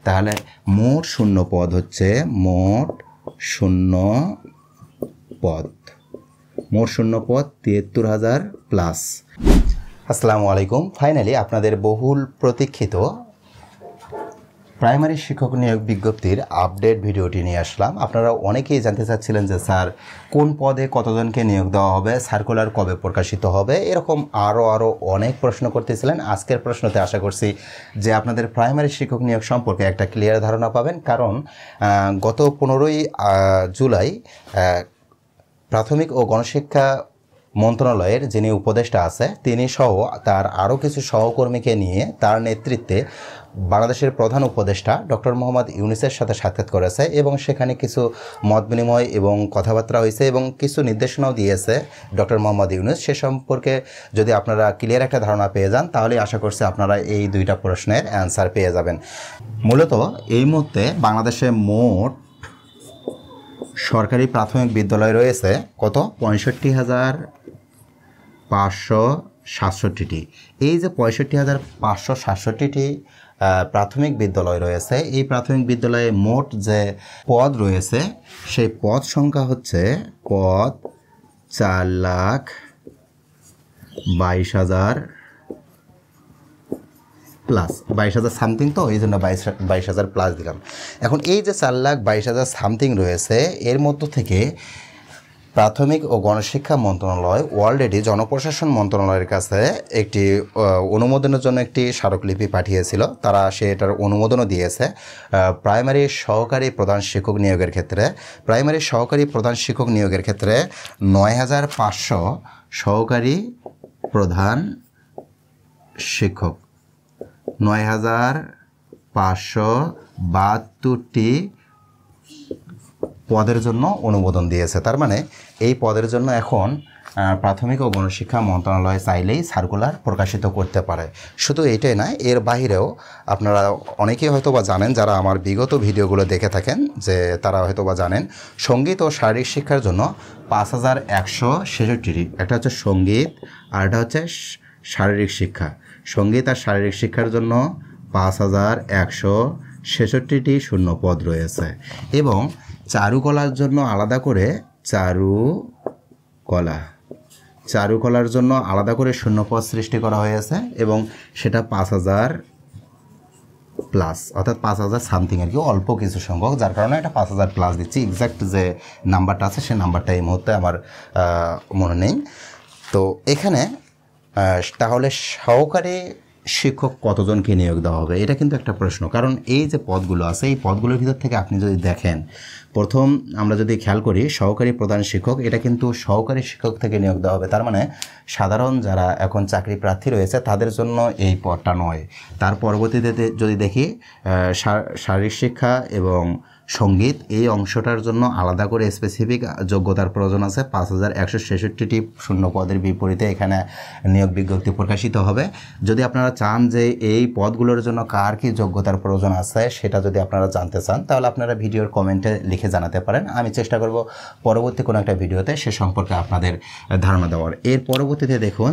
তাহলে মোট শূন্য পদ হচ্ছে মোট শূন্য পদ ৭৩,০০০ প্লাস। আসসালামু আলাইকুম। ফাইনালি আপনাদের বহুল প্রতীক্ষিত প্রাইমারি শিক্ষক নিয়োগ বিজ্ঞপ্তির আপডেট ভিডিওটি নিয়ে আসলাম। আপনারা অনেকেই জানতে চাচ্ছিলেন যে স্যার কোন পদে কতজনকে নিয়োগ দেওয়া হবে, সার্কুলার কবে প্রকাশিত হবে, এরকম আরও অনেক প্রশ্ন করতেছিলেন। আজকের প্রশ্নতে আশা করছি যে আপনাদের প্রাইমারি শিক্ষক নিয়োগ সম্পর্কে একটা ক্লিয়ার ধারণা পাবেন, কারণ গত 15ই জুলাই প্রাথমিক ও গণশিক্ষা মন্ত্রণালয়ের যিনি উপদেষ্টা আছে তিনি সহ তার আরও কিছু সহকর্মীকে নিয়ে তার নেতৃত্বে বাংলাদেশের প্রধান উপদেষ্টা ডক্টর মোহাম্মদ ইউনূসের সাথে সাক্ষাৎ করেছে এবং সেখানে কিছু মত বিনিময় এবং কথাবার্তা হয়েছে এবং কিছু নির্দেশনাও দিয়েছে ডক্টর মোহাম্মদ ইউনূস। সে সম্পর্কে যদি আপনারা ক্লিয়ার একটা ধারণা পেয়ে যান তাহলে আশা করছি আপনারা এই দুইটা প্রশ্নের অ্যান্সার পেয়ে যাবেন। মূলত এই মুহূর্তে বাংলাদেশে মোট সরকারি প্রাথমিক বিদ্যালয় রয়েছে কত? ৬৫,৫৬৭টি। এই যে ৬৫,৫৬৭টি প্রাথমিক বিদ্যালয় রয়েছে, এই প্রাথমিক বিদ্যালয়ে মোট যে পদ রয়েছে সেই পদ সংখ্যা হচ্ছে পদ ৪,২২,০০০ প্লাস, ২২,০০০ সামথিং, তো এই জন্য ২২,০০০ প্লাস দিলাম। এখন এই যে ৪,২২,০০০ সামথিং রয়েছে এর মধ্য থেকে প্রাথমিক ও গণশিক্ষা মন্ত্রণালয় অলরেডি জনপ্রশাসন মন্ত্রণালয়ের কাছে একটি অনুমোদনের জন্য একটি স্মারকলিপি পাঠিয়েছিল। তারা সেটার অনুমোদনও দিয়েছে। প্রাইমারি সহকারী প্রধান শিক্ষক নিয়োগের ক্ষেত্রে প্রাইমারি সহকারী প্রধান শিক্ষক নিয়োগের ক্ষেত্রে ৯,৫০০ সহকারী প্রধান শিক্ষক, ৯,৫৭২টি পদের জন্য অনুমোদন দিয়েছে। তার মানে এই পদের জন্য এখন প্রাথমিক ও গণশিক্ষা মন্ত্রণালয় চাইলেই সার্কুলার প্রকাশিত করতে পারে। শুধু এইটাই নয়, এর বাহিরেও আপনারা অনেকেই হয়তো বা জানেন, যারা আমার বিগত ভিডিওগুলো দেখে থাকেন যে তারা হয়তো বা জানেন, সঙ্গীত ও শারীরিক শিক্ষার জন্য ৫,১৬৬টি, একটা হচ্ছে সঙ্গীত আর একটা হচ্ছে শারীরিক শিক্ষা। সঙ্গীত আর শারীরিক শিক্ষার জন্য ৫,১৬৬টি শূন্য পদ রয়েছে এবং চারুকলার জন্য আলাদা করে চারুকলার জন্য আলাদা করে শূন্য পদ সৃষ্টি করা হয়েছে এবং সেটা ৫,০০০ প্লাস, অর্থাৎ ৫,০০০ সামথিং আর কি, অল্প কিছু সংখ্যক, যার কারণে এটা ৫,০০০ প্লাস দিচ্ছি। এক্স্যাক্ট যে নাম্বারটা আছে সেই নাম্বারটা এই মুহূর্তে আমার মনে নেই। তো এখানে তাহলে সহকারী শিক্ষক কতজনকে নিয়োগ দেওয়া হবে, এটা কিন্তু একটা প্রশ্ন। কারণ এই যে পদগুলো আছে এই পদগুলোর ভিতর থেকে আপনি যদি দেখেন, প্রথম আমরা যদি খেয়াল করি সহকারী প্রধান শিক্ষক, এটা কিন্তু সহকারী শিক্ষক থেকে নিয়োগ দেওয়া হবে। তার মানে সাধারণ যারা এখন চাকরি প্রার্থী রয়েছে তাদের জন্য এই পদটা নয়। তার পরবর্তীতে যদি দেখি শারীরিক শিক্ষা এবং সঙ্গীত, এই অংশটার জন্য আলাদা করে স্পেসিফিক যোগ্যতার প্রয়োজন আছে। ৫,১৬৬টি শূন্য পদের বিপরীতে এখানে নিয়োগ বিজ্ঞপ্তি প্রকাশিত হবে। যদি আপনারা চান যে এই পদগুলোর জন্য কার কী যোগ্যতার প্রয়োজন আছে সেটা যদি আপনারা জানতে চান তাহলে আপনারা ভিডিওর কমেন্টে লিখে জানাতে পারেন। আমি চেষ্টা করব পরবর্তী কোনো একটা ভিডিওতে সে সম্পর্কে আপনাদের ধারণা দেওয়ার। এর পরবর্তীতে দেখুন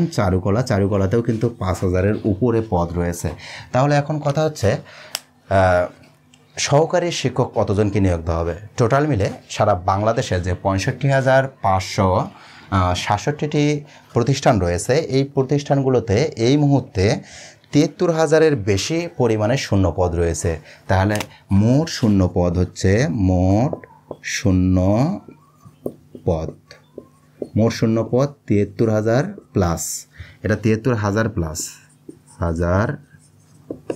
চারুকলাতেও কিন্তু ৫,০০০-এর উপরে পদ রয়েছে। তাহলে এখন কথা হচ্ছে সহকারী শিক্ষক কতজনকে নিয়োগ দেওয়া হবে। টোটাল মিলে সারা বাংলাদেশে যে ৬৫,৫৬৭টি প্রতিষ্ঠান রয়েছে এই প্রতিষ্ঠানগুলোতে এই মুহূর্তে ৭৩,০০০-এর বেশি পরিমাণে শূন্য পদ রয়েছে। তাহলে মোট শূন্য পদ হচ্ছে মোট শূন্য পদ ৭৩,০০০ প্লাস, এটা ৭৩,০০০ প্লাস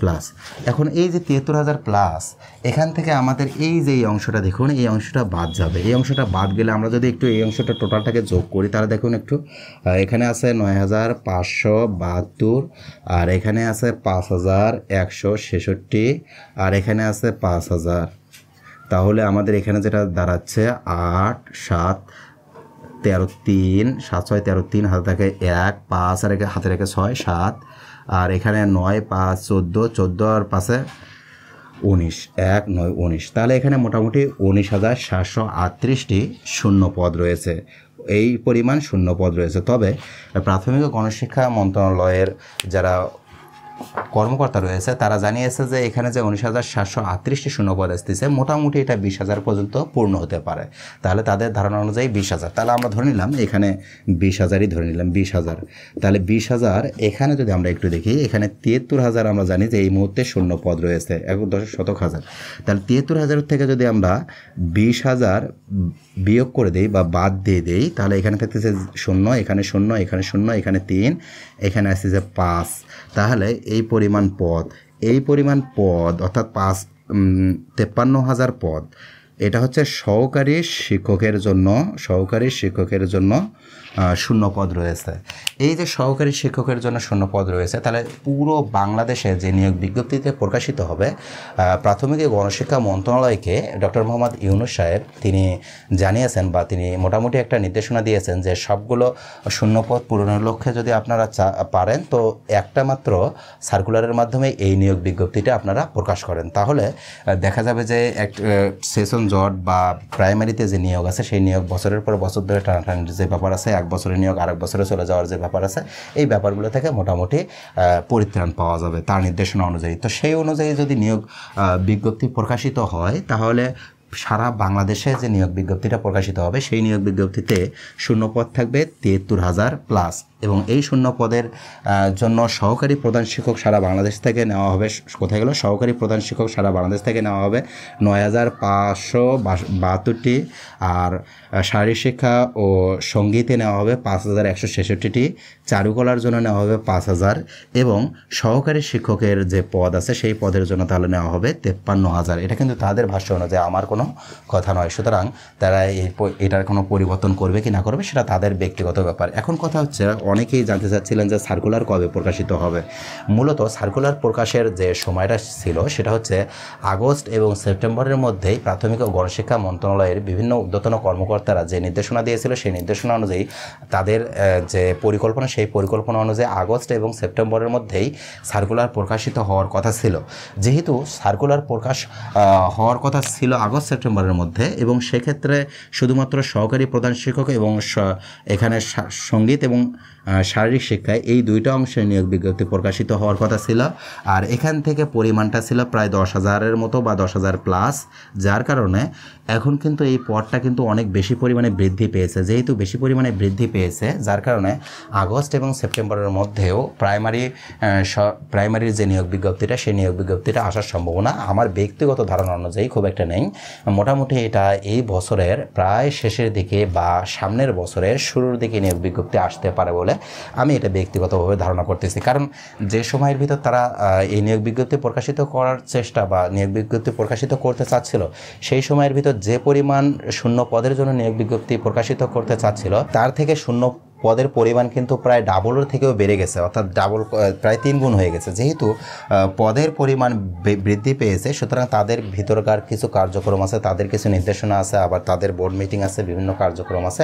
প্লাস। এখন এই যে ৭৩,০০০ প্লাস, এখান থেকে আমাদের এই যে এই অংশটা দেখুন, এই অংশটা বাদ যাবে। এই অংশটা বাদ গেলে আমরা যদি একটু এই অংশটা টোটালটাকে যোগ করি তাহলে দেখুন একটু, এখানে আছে ৯,৫৭২ আর এখানে আছে ৫,১৬৬ আর এখানে আছে ৫,০০০। তাহলে আমাদের এখানে যেটা দাঁড়াচ্ছে ৮ ৭ 13 3 7 6 13 3 হাতে থাকে ১ 5 আর হাতে রেখে ৬ 7 আর এখানে ৯ ৫ ১৪ আর পাশে ১৯ ১ ৯ ১৯। তাহলে এখানে মোটামুটি ১৯,৭৩৮টি শূন্য পদ রয়েছে, এই পরিমাণ শূন্য পদ রয়েছে। তবে প্রাথমিক ও গণশিক্ষা মন্ত্রণালয়ের যারা কর্মকর্তা রয়েছে তারা জানিয়েছে যে এখানে যে 19,738টি শূন্যপদ আসতেছে মোটামুটি এটা 20,000 পর্যন্ত পূর্ণ হতে পারে। তাহলে তাদের ধারণা অনুযায়ী 20,000, তাহলে আমরা ধরে নিলাম এখানে 20,000ই ধরে নিলাম 20,000। তাহলে 20,000 এখানে যদি আমরা একটু দেখি এখানে 73,000 আমরা জানি যে এই মুহূর্তে শূন্যপদ রয়েছে 1,000,000। তাহলে 73,000 থেকে যদি আমরা 20,000 বিয়োগ করে দিই বা বাদ দিয়ে দিই তাহলে এখানে থাকতেছে 0, এখানে 0, এখানে 0, এখানে 3, এখানে আসতেছে 5। তাহলে এই পরিমাণ পদ অর্থাৎ 53,000 পদ, এটা হচ্ছে সহকারী শিক্ষকের জন্য শূন্যপদ রয়েছে। এই যে সহকারী শিক্ষকের জন্য শূন্যপদ রয়েছে তাহলে পুরো বাংলাদেশে যে নিয়োগ বিজ্ঞপ্তিতে প্রকাশিত হবে, প্রাথমিক ও গণশিক্ষা মন্ত্রণালয়কে ডক্টর মোহাম্মদ ইউনূস সাহেব তিনি জানিয়েছেন বা তিনি মোটামুটি একটা নির্দেশনা দিয়েছেন যে সবগুলো শূন্যপদ পূরণের লক্ষ্যে যদি আপনারা পারেন তো একটা মাত্র সার্কুলারের মাধ্যমে এই নিয়োগ বিজ্ঞপ্তিটা আপনারা প্রকাশ করেন। তাহলে দেখা যাবে যে এক সেশন জট বা প্রাইমারিতে যে নিয়োগ আছে সেই নিয়োগ বছরের পর বছর ধরে টানাটানির যে ব্যাপার আছে, এক বছরের নিয়োগ আরেক বছরে চলে যাওয়ার যে ব্যাপার আছে, এই ব্যাপারগুলো থেকে মোটামুটি পরিত্রাণ পাওয়া যাবে তার নির্দেশনা অনুযায়ী। তো সেই অনুযায়ী যদি নিয়োগ বিজ্ঞপ্তি প্রকাশিত হয় তাহলে সারা বাংলাদেশে যে নিয়োগ বিজ্ঞপ্তিটা প্রকাশিত হবে সেই নিয়োগ বিজ্ঞপ্তিতে শূন্যপদ থাকবে 73,000 প্লাস, এবং এই শূন্যপদের জন্য সহকারী প্রধান শিক্ষক সারা বাংলাদেশ থেকে নেওয়া হবে। কোথায় গেল? সহকারী প্রধান শিক্ষক সারা বাংলাদেশ থেকে নেওয়া হবে 9,572টি, আর শারীরিক শিক্ষা ও সঙ্গীতে নেওয়া হবে 5,166টি, চারুকলার জন্য নেওয়া হবে 5,000, এবং সহকারী শিক্ষকের যে পদ আছে সেই পদের জন্য তাহলে নেওয়া হবে 53,000। এটা কিন্তু তাদের ভাষ্য অনুযায়ী, আমার কোনো কথা নয়। সুতরাং তারা এটার কোনো পরিবর্তন করবে কি না করবে সেটা তাদের ব্যক্তিগত ব্যাপার। এখন কথা হচ্ছে অনেকেই জানতে চাচ্ছিলেন যে সার্কুলার কবে প্রকাশিত হবে। মূলত সার্কুলার প্রকাশের যে সময়টা ছিল সেটা হচ্ছে আগস্ট এবং সেপ্টেম্বরের মধ্যেই প্রাথমিক ও গণশিক্ষা মন্ত্রণালয়ের বিভিন্ন ঊর্ধ্বতন কর্মকর্তারা যে নির্দেশনা দিয়েছিল সেই নির্দেশনা অনুযায়ী তাদের যে পরিকল্পনা সেই পরিকল্পনা অনুযায়ী আগস্ট এবং সেপ্টেম্বরের মধ্যেই সার্কুলার প্রকাশিত হওয়ার কথা ছিল। যেহেতু সার্কুলার প্রকাশ হওয়ার কথা ছিল আগস্ট সেপ্টেম্বরের মধ্যে, এবং সেক্ষেত্রে শুধুমাত্র সহকারী প্রধান শিক্ষক এবং এখানে সঙ্গীত এবং শারীরিক শিক্ষায় এই দুইটা অংশে নিয়োগ বিজ্ঞপ্তি প্রকাশিত হওয়ার কথা ছিল। আর এখান থেকে পরিমাণটা ছিল প্রায় 10,000-এর মতো বা 10,000 প্লাস, যার কারণে এখন কিন্তু এই পদটা কিন্তু অনেক বেশি পরিমাণে বৃদ্ধি পেয়েছে। যেহেতু বেশি পরিমাণে বৃদ্ধি পেয়েছে যার কারণে আগস্ট এবং সেপ্টেম্বরের মধ্যেও প্রাইমারির যে নিয়োগ বিজ্ঞপ্তিটা সেই নিয়োগ বিজ্ঞপ্তিটা আসার সম্ভাবনা আমার ব্যক্তিগত ধারণা অনুযায়ী খুব একটা নেই। মোটামুটি এটা এই বছরের প্রায় শেষের দিকে বা সামনের বছরের শুরুর দিকে নিয়োগ বিজ্ঞপ্তি আসতে পারে বলে আমি এটা ব্যক্তিগতভাবে ধারণা করতেছি। কারণ যে সময়ের ভিতর তারা এই নিয়োগ বিজ্ঞপ্তি প্রকাশিত করার চেষ্টা বা নিয়োগ বিজ্ঞপ্তি প্রকাশিত করতে চাচ্ছিল সেই সময়ের ভিতর যে পরিমাণ শূন্য পদের জন্য নিয়োগ বিজ্ঞপ্তি প্রকাশিত করতে চাচ্ছিল তার থেকে শূন্য পদের পরিমাণ কিন্তু প্রায় ডাবলের থেকেও বেড়ে গেছে, অর্থাৎ প্রায় 3 গুণ হয়ে গেছে। যেহেতু পদের পরিমাণ বৃদ্ধি পেয়েছে সুতরাং তাদের ভিতরকার কিছু কার্যক্রম আছে, তাদের কিছু নির্দেশনা আছে, আবার তাদের বোর্ড মিটিং আছে, বিভিন্ন কার্যক্রম আছে।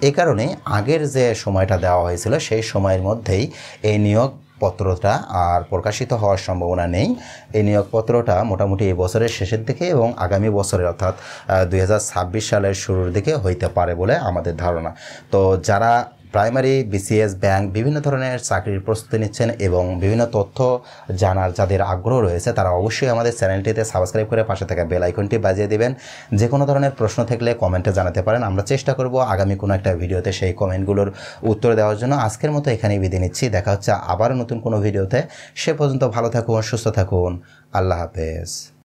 এই কারণে আগের যে সময়টা দেওয়া হয়েছিল সেই সময়ের মধ্যেই এই নিয়োগ পত্রটা আর প্রকাশিত হওয়ার সম্ভাবনা নেই। এই নিয়োগপত্রটা মোটামুটি এই বছরের শেষের দিকে এবং আগামী বছরের অর্থাৎ 2026 সালের শুরুর দিকে হইতে পারে বলে আমাদের ধারণা। তো যারা প্রাইমারি, বিসিএস, ব্যাংক বিভিন্ন ধরনের চাকরির প্রস্তুতি নিচ্ছেন এবং বিভিন্ন তথ্য জানার যাদের আগ্রহ রয়েছে তারা অবশ্যই আমাদের চ্যানেলটিতে সাবস্ক্রাইব করে পাশে থাকা বেল আইকনটি বাজিয়ে দিবেন। যে কোনো ধরনের প্রশ্ন থাকলে কমেন্টে জানাতে পারেন, আমরা চেষ্টা করব আগামী কোনো একটা ভিডিওতে সেই কমেন্টগুলোর উত্তর দেওয়ার জন্য। আজকের মতো এখানেই বিদায় নিচ্ছি, দেখা হচ্ছে আবার নতুন কোনো ভিডিওতে। সে পর্যন্ত ভালো থাকুন, সুস্থ থাকুন, আল্লাহ হাফেজ।